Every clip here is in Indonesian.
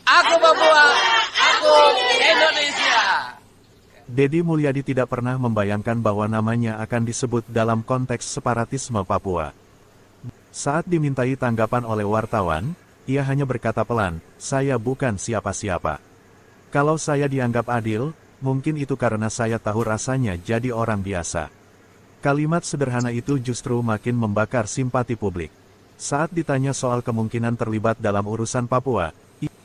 Aku Papua, aku Indonesia. Deddy Mulyadi tidak pernah membayangkan bahwa namanya akan disebut dalam konteks separatisme Papua. Saat dimintai tanggapan oleh wartawan, ia hanya berkata pelan, "Saya bukan siapa-siapa. Kalau saya dianggap adil, mungkin itu karena saya tahu rasanya jadi orang biasa." Kalimat sederhana itu justru makin membakar simpati publik. Saat ditanya soal kemungkinan terlibat dalam urusan Papua,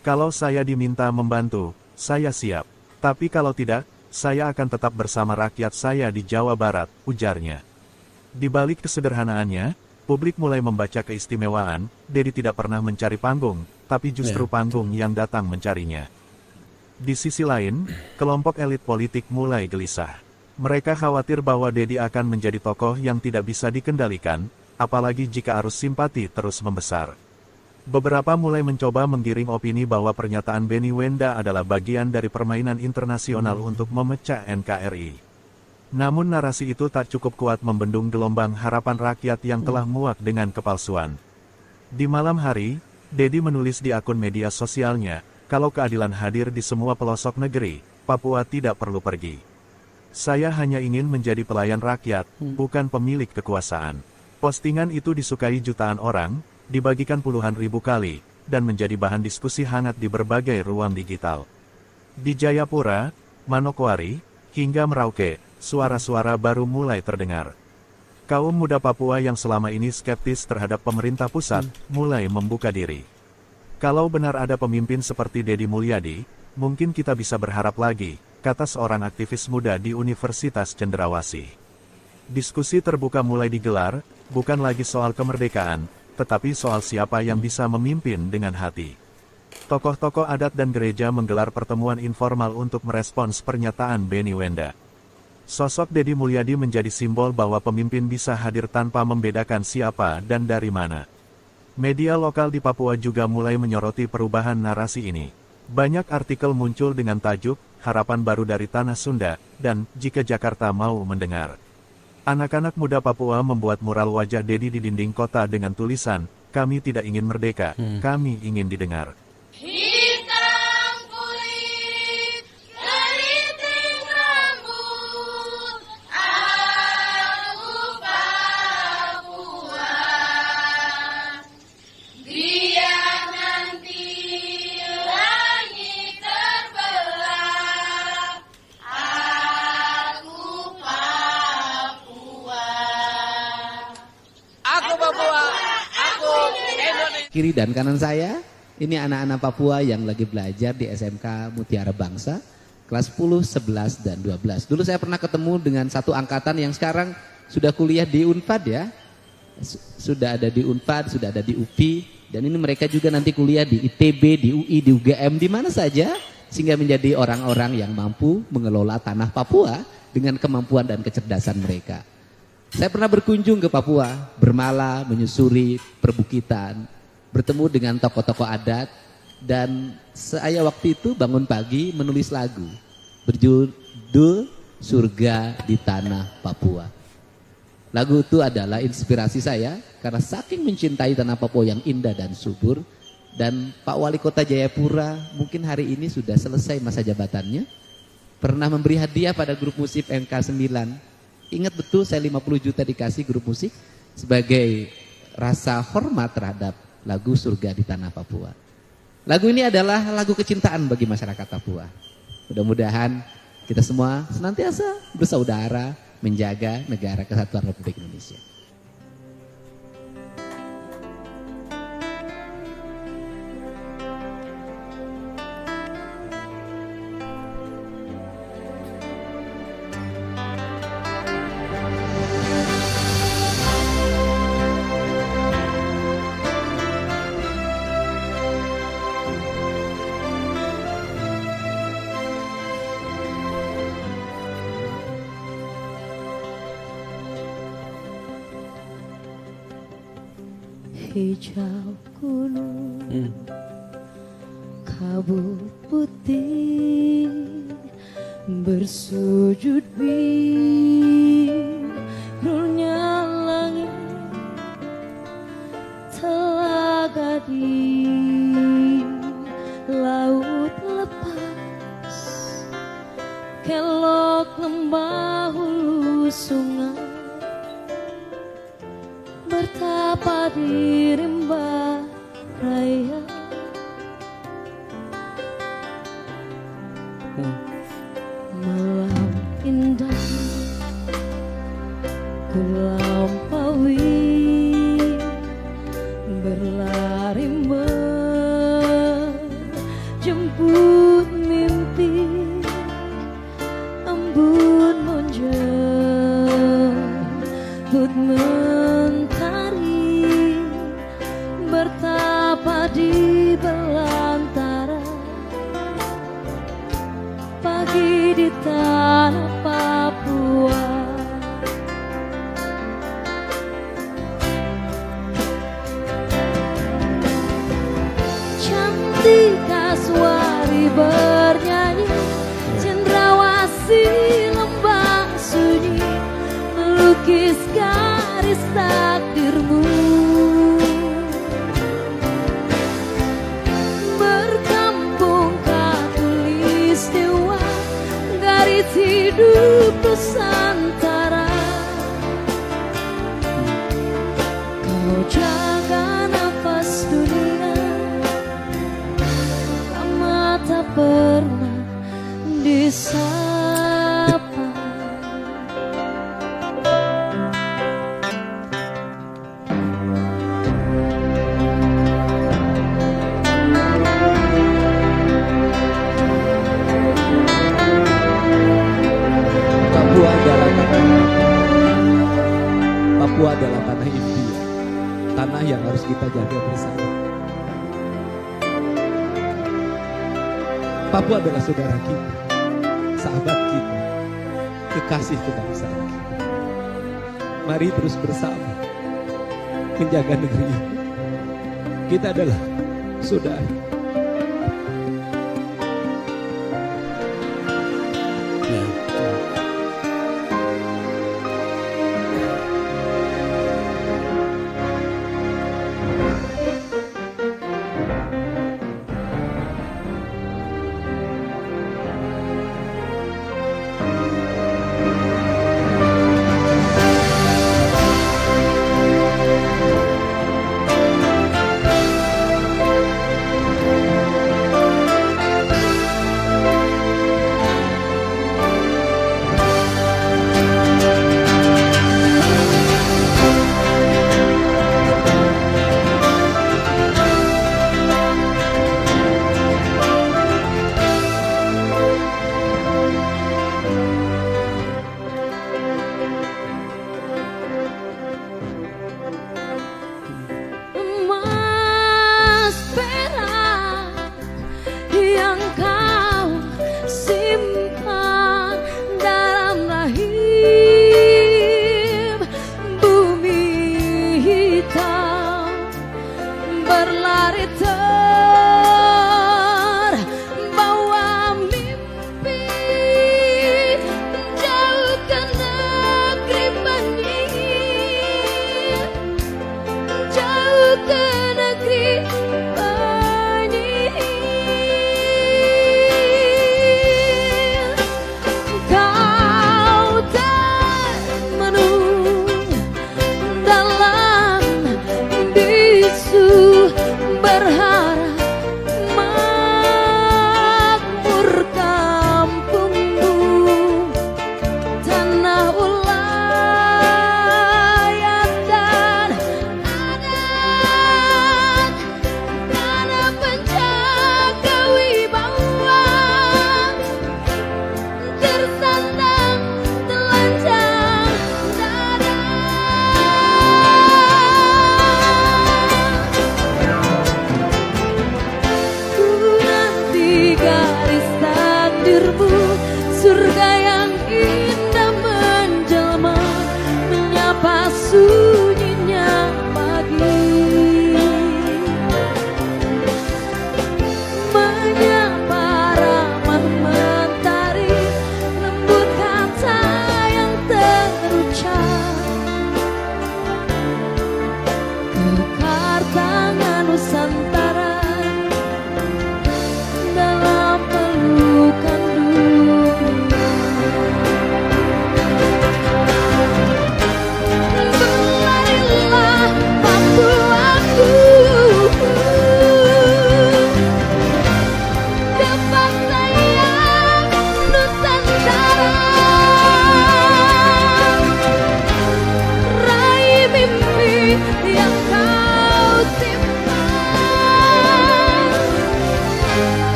"Kalau saya diminta membantu, saya siap. Tapi kalau tidak, saya akan tetap bersama rakyat saya di Jawa Barat," ujarnya. Di balik kesederhanaannya, publik mulai membaca keistimewaan. Deddy tidak pernah mencari panggung, tapi justru panggung yang datang mencarinya. Di sisi lain, kelompok elit politik mulai gelisah. Mereka khawatir bahwa Deddy akan menjadi tokoh yang tidak bisa dikendalikan, apalagi jika arus simpati terus membesar. Beberapa mulai mencoba menggiring opini bahwa pernyataan Benny Wenda adalah bagian dari permainan internasional untuk memecah NKRI. Namun narasi itu tak cukup kuat membendung gelombang harapan rakyat yang telah muak dengan kepalsuan. Di malam hari, Deddy menulis di akun media sosialnya, "Kalau keadilan hadir di semua pelosok negeri, Papua tidak perlu pergi. Saya hanya ingin menjadi pelayan rakyat, bukan pemilik kekuasaan." Postingan itu disukai jutaan orang, dibagikan puluhan ribu kali, dan menjadi bahan diskusi hangat di berbagai ruang digital. Di Jayapura, Manokwari, hingga Merauke, suara-suara baru mulai terdengar. Kaum muda Papua yang selama ini skeptis terhadap pemerintah pusat, mulai membuka diri. Kalau benar ada pemimpin seperti Deddy Mulyadi, mungkin kita bisa berharap lagi, kata seorang aktivis muda di Universitas Cenderawasih. Diskusi terbuka mulai digelar, bukan lagi soal kemerdekaan, tetapi soal siapa yang bisa memimpin dengan hati. Tokoh-tokoh adat dan gereja menggelar pertemuan informal untuk merespons pernyataan Benny Wenda. Sosok Deddy Mulyadi menjadi simbol bahwa pemimpin bisa hadir tanpa membedakan siapa dan dari mana. Media lokal di Papua juga mulai menyoroti perubahan narasi ini. Banyak artikel muncul dengan tajuk, "Harapan Baru dari Tanah Sunda," dan "Jika Jakarta Mau Mendengar." Anak-anak muda Papua membuat mural wajah Deddy di dinding kota dengan tulisan, "Kami tidak ingin merdeka, kami ingin didengar." Hitam kulit, keriting rambut, aku Papua. Biar nanti langit terbelah, aku Papua. Aku Papua, aku Indonesia. Kiri dan kanan saya, ini anak-anak Papua yang lagi belajar di SMK Mutiara Bangsa, kelas 10, 11, dan 12. Dulu saya pernah ketemu dengan satu angkatan yang sekarang sudah kuliah di Unpad ya. Sudah ada di Unpad, sudah ada di UPI, dan ini mereka juga nanti kuliah di ITB, di UI, di UGM, di mana saja, sehingga menjadi orang-orang yang mampu mengelola tanah Papua dengan kemampuan dan kecerdasan mereka. Saya pernah berkunjung ke Papua, bermala, menyusuri perbukitan, bertemu dengan tokoh-tokoh adat, dan saya waktu itu bangun pagi menulis lagu berjudul Surga di Tanah Papua. Lagu itu adalah inspirasi saya karena saking mencintai tanah Papua yang indah dan subur. Dan Pak Wali Kota Jayapura mungkin hari ini sudah selesai masa jabatannya, pernah memberi hadiah pada grup musik MK9. Ingat betul, saya 50 juta dikasih grup musik sebagai rasa hormat terhadap lagu Surga di Tanah Papua. Lagu ini adalah lagu kecintaan bagi masyarakat Papua. Mudah-mudahan kita semua senantiasa bersaudara menjaga negara kesatuan Republik Indonesia. Hijau gunung, kabut putih, bersujud birunya langit, telaga di laut. lembah hulu sungai, bertapa di rimba raya. Malam indah ku lampaui, berlari menjemput mimpi, embun menjemput mentari, bertapa di belantara pagi di tanah Papua. Cantik Kaswari bernyanyi, cendrawasih lembah sunyi, melukis garis takdirmu. Berkampung khatulistiwa, garis hidup Nusantara. Kau jaga nafas dunia, tak pernah disapa. Papua adalah tanah impian, tanah yang harus kita jaga bersama. Papua adalah saudara kita, sahabat kita, kekasih kebangsaan kita. Mari terus bersama menjaga negeri ini. Kita adalah saudara.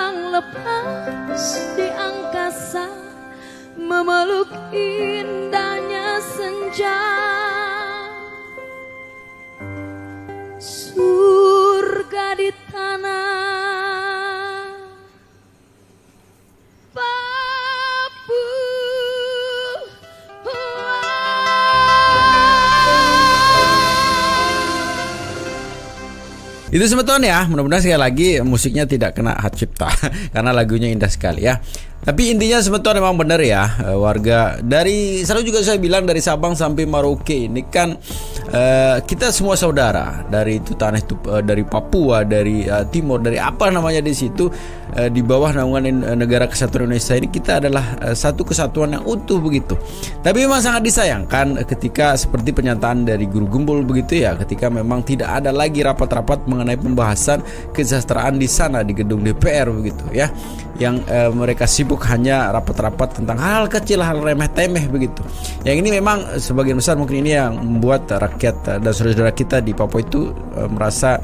terbang lepas di angkasa, memeluk indahnya senja. Surga di tanah Itu sebetulnya ya, mudah-mudahan sekali lagi musiknya tidak kena hak cipta karena lagunya indah sekali ya. Tapi intinya sebetulnya memang benar ya, warga dari selalu juga saya bilang dari Sabang sampai Merauke ini kan kita semua saudara. Dari itu tanah itu dari Papua, dari timur, dari apa namanya di situ di bawah naungan negara kesatuan Indonesia ini kita adalah satu kesatuan yang utuh begitu. Tapi memang sangat disayangkan ketika seperti pernyataan dari Guru Gumbul begitu ya, ketika memang tidak ada lagi rapat-rapat mengenai pembahasan kesejahteraan di sana di gedung DPR begitu ya, yang mereka sibuk hanya rapat-rapat tentang hal kecil, hal remeh-temeh begitu. Yang ini memang sebagian besar mungkin ini yang membuat rakyat dan saudara-saudara kita di Papua itu merasa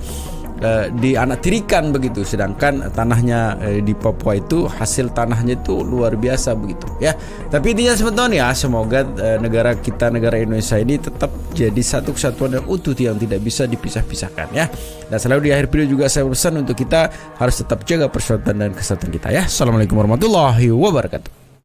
dianaktirikan begitu, sedangkan tanahnya di Papua itu hasil tanahnya itu luar biasa begitu ya. Tapi intinya sebetulnya semoga negara kita, negara Indonesia ini tetap jadi satu kesatuan yang utuh yang tidak bisa dipisah-pisahkan ya. Dan selalu di akhir video juga saya pesan untuk kita harus tetap jaga persatuan dan kesatuan kita ya. Assalamualaikum warahmatullahi wabarakatuh.